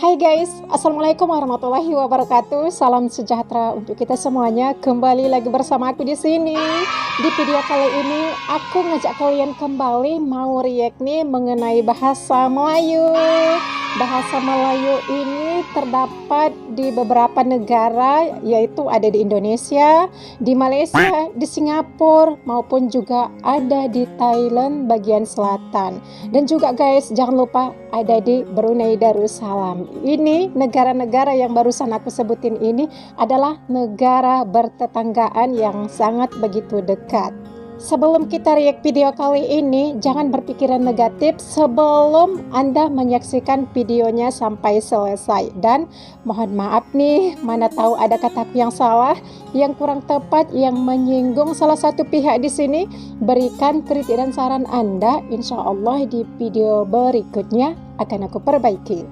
Hai guys, Assalamualaikum warahmatullahi wabarakatuh. Salam sejahtera untuk kita semuanya. Kembali lagi bersama aku di sini. Di video kali ini aku ngajak kalian kembali mau react nih mengenai bahasa Melayu. Bahasa Melayu ini terdapat di beberapa negara, yaitu ada di Indonesia, di Malaysia, di Singapura, maupun juga ada di Thailand bagian selatan. Dan juga guys, jangan lupa ada di Brunei Darussalam. Ini negara-negara yang barusan aku sebutin ini adalah negara bertetanggaan yang sangat begitu dekat. Sebelum kita react video kali ini, jangan berpikiran negatif sebelum Anda menyaksikan videonya sampai selesai. Dan mohon maaf nih, mana tahu ada kataku yang salah, yang kurang tepat, yang menyinggung salah satu pihak di sini. Berikan kritik dan saran Anda, insya Allah di video berikutnya akan aku perbaiki.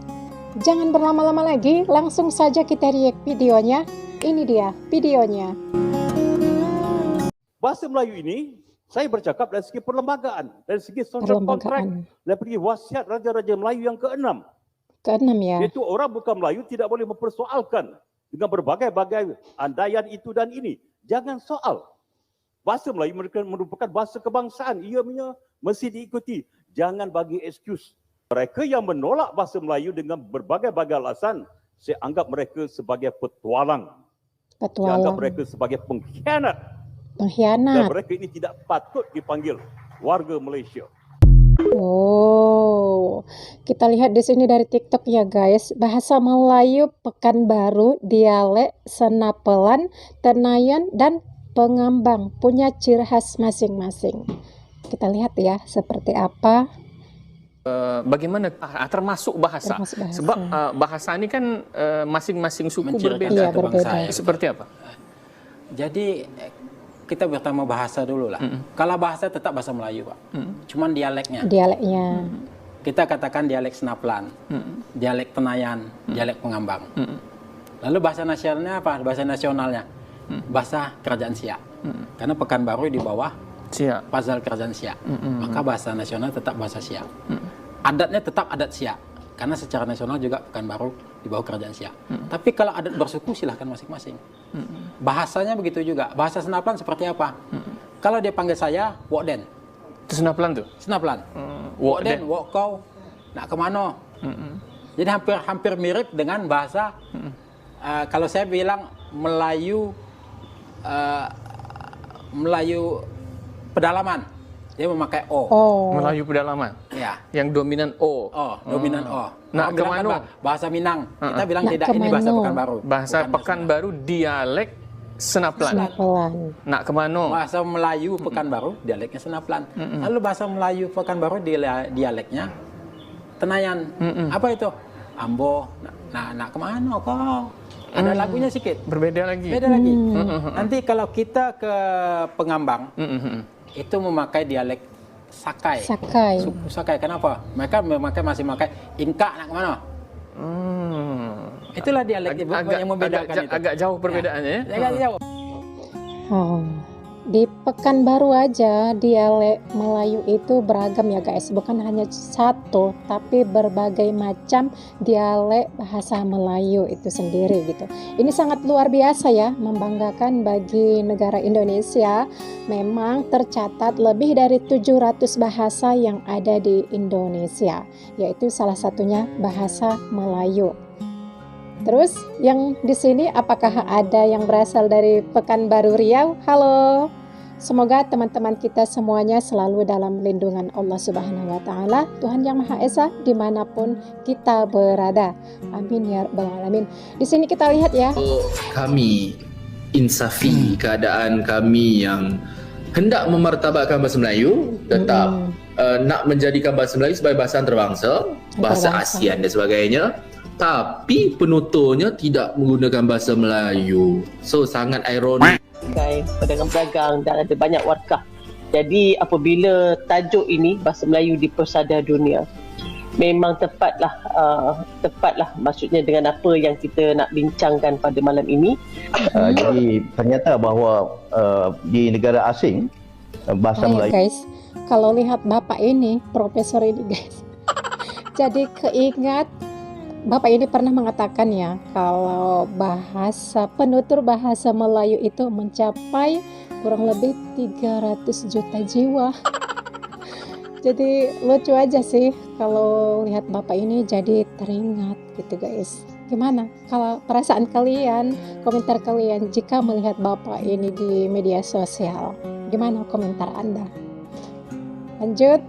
Jangan berlama-lama lagi, langsung saja kita react videonya. Ini dia videonya. Bahasa Melayu ini, saya bercakap dari segi perlembagaan, dari segi social contract, dari segi wasiat Raja-Raja Melayu yang ke-6. Ke-6 ya. Iaitu orang bukan Melayu tidak boleh mempersoalkan dengan berbagai-bagai andaian itu dan ini. Jangan soal. Bahasa Melayu merupakan bahasa kebangsaan. Ia mesti diikuti. Jangan bagi excuse. Mereka yang menolak bahasa Melayu dengan berbagai-bagai alasan, saya anggap mereka sebagai petualang. Saya anggap mereka sebagai pengkhianat. Dan mereka ini tidak patut dipanggil warga Malaysia. Oh, kita lihat di sini dari TikTok ya guys. Bahasa Melayu Pekanbaru, dialek Senapelan, Tenayan, dan Pengambang punya ciri khas masing-masing. Kita lihat ya seperti apa. Bagaimana termasuk bahasa. Sebab bahasa ini kan masing-masing suku berbeda. Seperti apa? Jadi kita pertama bahasa dulu lah. Kalau bahasa tetap bahasa Melayu Pak. Cuman dialeknya. Kita katakan dialek Senapelan, dialek Tenayan, dialek Pengambang. Lalu bahasa nasionalnya apa? Bahasa nasionalnya bahasa Kerajaan Siak. Karena Pekanbaru di bawah Siak, Pazal Kerajaan Siak. Maka bahasa nasional tetap bahasa Siak. Adatnya tetap adat Siak. Karena secara nasional juga Pekanbaru di bawah Kerajaan Siak. Tapi kalau adat bersuku silahkan masing-masing. Bahasanya begitu juga. Bahasa Senapelan seperti apa? Kalau dia panggil saya, Wokden. Itu Senapelan tuh? Senapelan. Wokden, Wok kau, nak kemana? Jadi hampir mirip dengan bahasa, kalau saya bilang Melayu pedalaman. Dia memakai O. Melayu pedalaman. Ya. Yang dominan O. Dominan O. Nak kemana? Bahasa Minang. Kita bilang tidak, ini bahasa Pekanbaru. Bahasa Pekanbaru dialek Senapelan. Nak kemana? Bahasa Melayu Pekanbaru dialeknya Senapelan. Lalu bahasa Melayu Pekanbaru dialeknya Tenayan. Apa itu? Ambo. Nak kemana kau? Ada lagunya sedikit. Berbeda lagi. Beda lagi. Nanti kalau kita ke Pengambang, itu memakai dialek Sakai. Suku Sakai. Kenapa? Mereka masih memakai Inka, nak kemana? Itulah dialek yang membedakan itu. Agak jauh perbedaannya ya? Agak jauh. Di Pekanbaru aja dialek Melayu itu beragam ya guys, bukan hanya satu tapi berbagai macam dialek bahasa Melayu itu sendiri gitu. Ini sangat luar biasa ya, membanggakan bagi negara Indonesia. Memang tercatat lebih dari 700 bahasa yang ada di Indonesia, yaitu salah satunya bahasa Melayu. Terus yang di sini apakah ada yang berasal dari Pekanbaru Riau? Halo. Semoga teman-teman kita semuanya selalu dalam lindungan Allah Subhanahu wa taala, Tuhan Yang Maha Esa dimanapun kita berada. Amin ya rabbal alamin. Di sini kita lihat ya. Kami insafi keadaan kami yang hendak memartabatkan bahasa Melayu, tetap nak menjadikan bahasa Melayu sebagai bahasa antarabangsa, bahasa ASEAN dan sebagainya. Tapi penuturnya tidak menggunakan bahasa Melayu. So sangat ironik. Pedagang-pedagang dan ada banyak warkah. Jadi apabila tajuk ini bahasa Melayu di persada dunia, memang tepatlah maksudnya dengan apa yang kita nak bincangkan pada malam ini. Jadi ternyata bahawa di negara asing bahasa Melayu. Guys, kalau lihat bapak ini, profesor ini guys, jadi keingat Bapak ini pernah mengatakan ya, kalau penutur bahasa Melayu itu mencapai kurang lebih 300 juta jiwa. Jadi lucu aja sih kalau lihat Bapak ini, jadi teringat gitu guys. Gimana kalau perasaan kalian, komentar kalian jika melihat Bapak ini di media sosial? Gimana komentar Anda? Lanjut.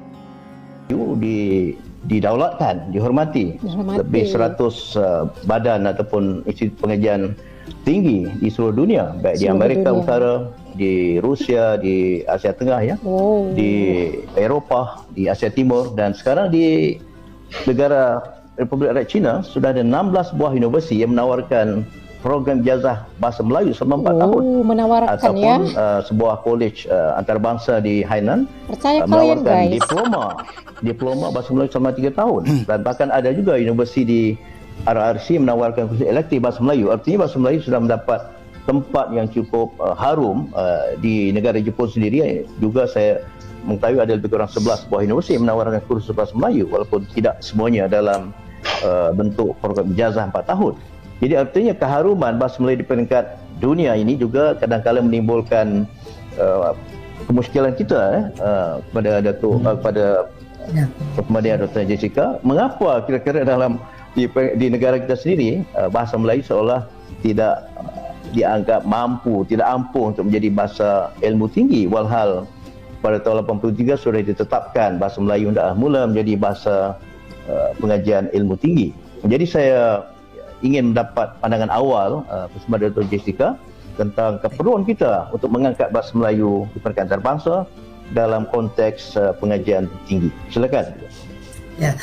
Didaulatkan, dihormati. Lebih 100 badan ataupun institusi pengajian tinggi di seluruh dunia, baik di Amerika Utara, di Rusia, di Asia Tengah ya, di Eropah, di Asia Timur, dan sekarang di negara Republik Rakyat China sudah ada 16 buah universiti yang menawarkan program ijazah bahasa Melayu selama 4 tahun. Menawarkan ataupun, ya. Sebuah college antarabangsa di Hainan menawarkan diploma bahasa Melayu selama 3 tahun. Dan bahkan ada juga universiti di RRC menawarkan kursus elektif bahasa Melayu. Artinya bahasa Melayu sudah mendapat tempat yang cukup harum di negara Jepun sendiri. Juga saya mengetahui ada lebih kurang 11 buah universiti yang menawarkan kursus bahasa Melayu, walaupun tidak semuanya dalam bentuk program ijazah 4 tahun. Jadi artinya keharuman bahasa Melayu di peringkat dunia ini juga kadang-kadang menimbulkan kemusykilan kita kepada Dr. Jessica, mengapa kira-kira di negara kita sendiri bahasa Melayu seolah tidak dianggap tidak ampuh untuk menjadi bahasa ilmu tinggi, walhal pada tahun 83 sudah ditetapkan bahasa Melayu dah mula menjadi bahasa pengajian ilmu tinggi. Jadi saya ingin mendapat pandangan awal bersama Dr. Jessica tentang keperluan kita untuk mengangkat bahasa Melayu di peringkat antarabangsa dalam konteks pengajian tinggi. Silakan. Ya,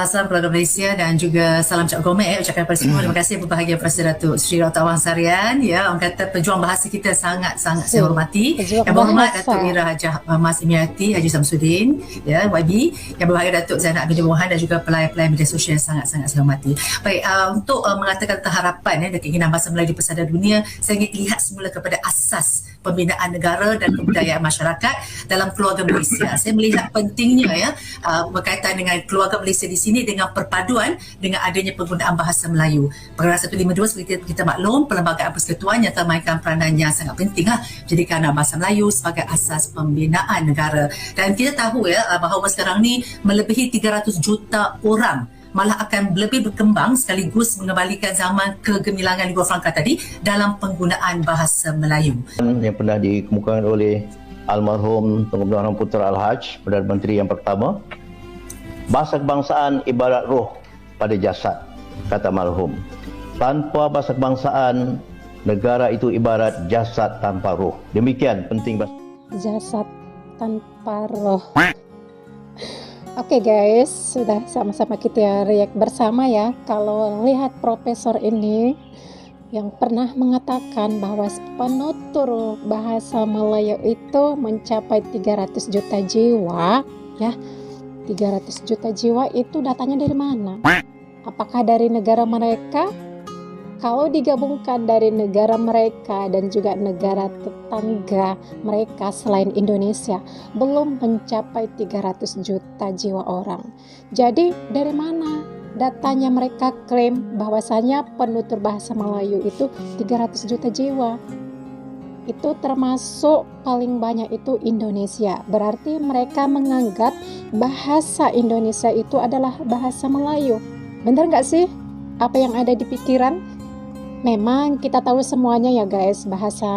salam keluarga Malaysia dan juga salam Cak Gomeh ucapkan kepada semua. Terima kasih berbahagia Presiden Datuk Seri Dr. Awang Sarian. Ya, orang kata pejuang bahasa kita sangat-sangat saya hormati. Yang berhormat Datuk Ira Hajah Mas Imiati Haji Samsudin, ya, YB. Yang berbahagia Datuk Zainab bin Mohan dan juga pelayan-pelayan media sosial yang sangat-sangat saya hormati. Baik, untuk mengatakan tentang harapan dan keinginan bahasa Melayu di pesada dunia, saya ingin lihat semula kepada asas pembinaan negara dan kebudayaan masyarakat dalam keluarga Malaysia. Saya melihat pentingnya berkaitan dengan keluarga Malaysia di sini dengan perpaduan dengan adanya penggunaan bahasa Melayu. Perkara 152 seperti kita maklum, Perlembagaan Persekutuan yang telah mainkan peranan yang sangat penting jadikan bahasa Melayu sebagai asas pembinaan negara. Dan kita tahu bahawa sekarang ni melebihi 300 juta orang malah akan lebih berkembang sekaligus mengembalikan zaman kegemilangan Lingua Franca tadi dalam penggunaan bahasa Melayu. Yang pernah dikemukakan oleh almarhum Tunku Abdul Rahman Putra Al-Haj, Perdana Menteri yang pertama, bahasa kebangsaan ibarat roh pada jasad, kata almarhum. Tanpa bahasa kebangsaan, negara itu ibarat jasad tanpa roh. Demikian penting bahasa. Jasad tanpa roh. Oke guys, sudah sama-sama kita react bersama ya. Kalau lihat profesor ini yang pernah mengatakan bahwa penutur bahasa Melayu itu mencapai 300 juta jiwa ya. 300 juta jiwa itu datanya dari mana? Apakah dari negara mereka? Kalau digabungkan dari negara mereka dan juga negara tetangga mereka selain Indonesia, belum mencapai 300 juta jiwa orang. Jadi dari mana datanya mereka klaim bahwasanya penutur bahasa Melayu itu 300 juta jiwa? Itu termasuk paling banyak itu Indonesia. Berarti mereka menganggap bahasa Indonesia itu adalah bahasa Melayu. Benar nggak sih apa yang ada di pikiran? Memang kita tahu semuanya ya guys, bahasa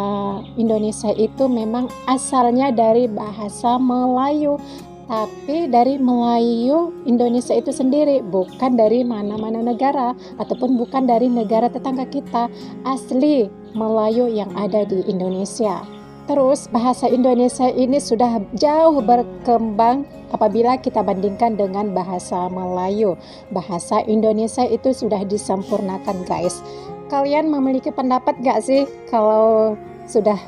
Indonesia itu memang asalnya dari bahasa Melayu. Tapi dari Melayu Indonesia itu sendiri, bukan dari mana-mana negara ataupun bukan dari negara tetangga kita. Asli Melayu yang ada di Indonesia. Terus bahasa Indonesia ini sudah jauh berkembang apabila kita bandingkan dengan bahasa Melayu. Bahasa Indonesia itu sudah disempurnakan guys. Kalian memiliki pendapat gak sih kalau sudah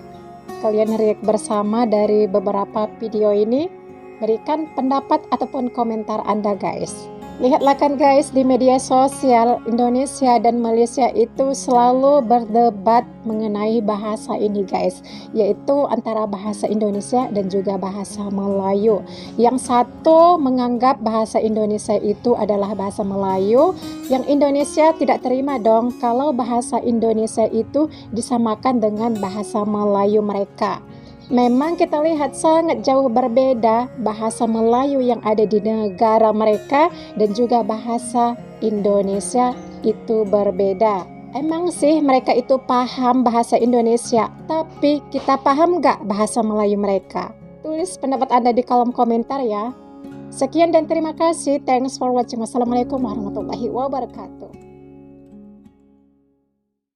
kalian react bersama dari beberapa video ini? Berikan pendapat ataupun komentar Anda guys. Lihatlah kan guys, di media sosial Indonesia dan Malaysia itu selalu berdebat mengenai bahasa ini guys, yaitu antara bahasa Indonesia dan juga bahasa Melayu. Yang satu menganggap bahasa Indonesia itu adalah bahasa Melayu, yang Indonesia tidak terima dong kalau bahasa Indonesia itu disamakan dengan bahasa Melayu mereka. Memang kita lihat sangat jauh berbeda bahasa Melayu yang ada di negara mereka dan juga bahasa Indonesia itu berbeda. Emang sih mereka itu paham bahasa Indonesia, tapi kita paham nggak bahasa Melayu mereka? Tulis pendapat Anda di kolom komentar ya. Sekian dan terima kasih. Thanks for watching. Wassalamualaikum warahmatullahi wabarakatuh.